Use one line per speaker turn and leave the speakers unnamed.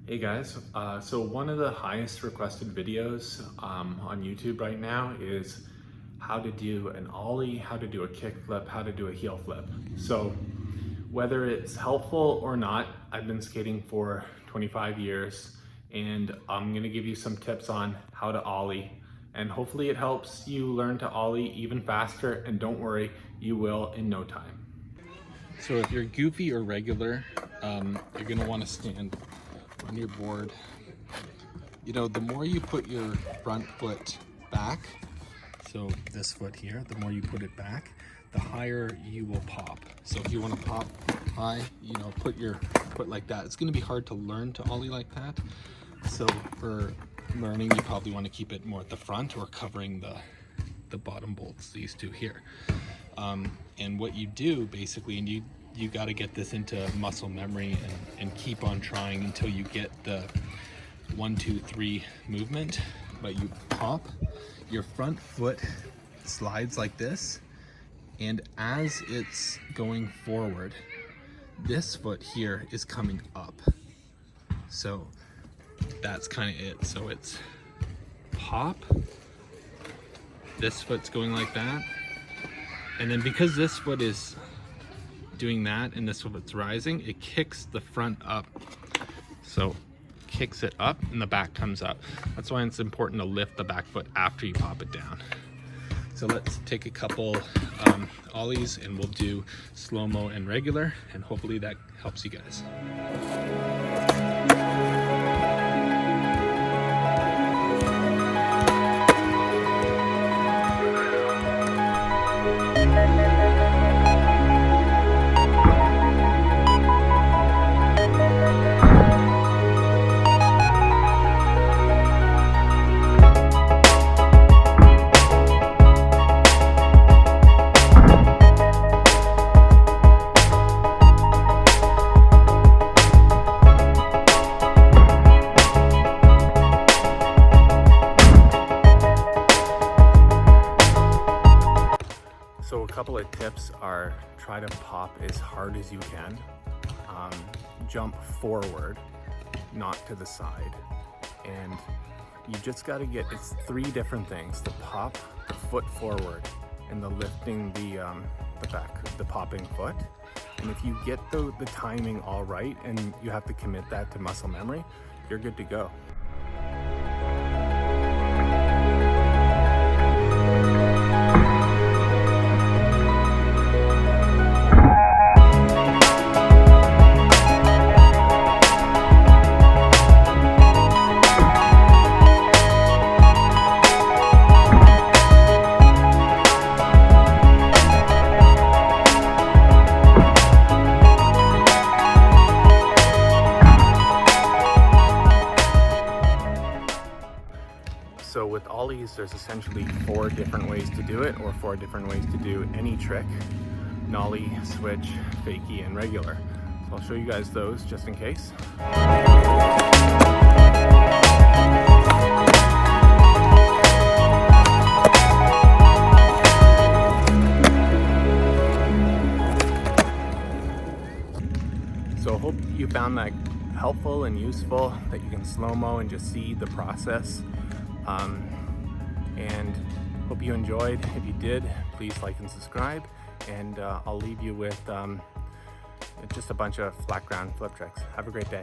Hey guys, so one of the highest requested videos on YouTube right now is how to do an ollie, how to do a kick flip, how to do a heel flip. So whether it's helpful or not, I've been skating for 25 years and I'm gonna give you some tips on how to ollie, and hopefully it helps you learn to ollie even faster, and don't worry, you will in no time. So if you're goofy or regular, you're gonna wanna stand on your board. You know, the more you put your front foot back, so this foot here, the more you put it back, the higher you will pop. So if you want to pop high, you know, put your foot like that. It's going to be hard to learn to ollie like that. So for learning, you probably want to keep it more at the front or covering the bottom bolts, these two here. And what you do basically, and you got to get this into muscle memory and keep on trying until you get the 1, 2, 3 movement. But you pop, your front foot slides like this, and as it's going forward, this foot here is coming up. So that's kind of it. So it's pop, this foot's going like that, and then because this foot is doing that and this foot's rising, it kicks the front up. So kicks it up and the back comes up. That's why it's important to lift the back foot after you pop it down. So let's take a couple ollies and we'll do slow-mo and regular, and hopefully that helps you guys. So a couple of tips are: try to pop as hard as you can, jump forward, not to the side, and you just got to get, it's 3 different things: the pop, the foot forward, and the lifting the back, the popping foot. And if you get the timing all right, and you have to commit that to muscle memory, you're good to go. So with ollies, there's essentially 4 different ways to do it, or 4 different ways to do any trick: nollie, switch, fakie, and regular. So I'll show you guys those just in case. So I hope you found that helpful and useful, that you can slow-mo and just see the process. And hope you enjoyed. If you did, please like and subscribe, and I'll leave you with just a bunch of flat ground flip tricks. Have a great day.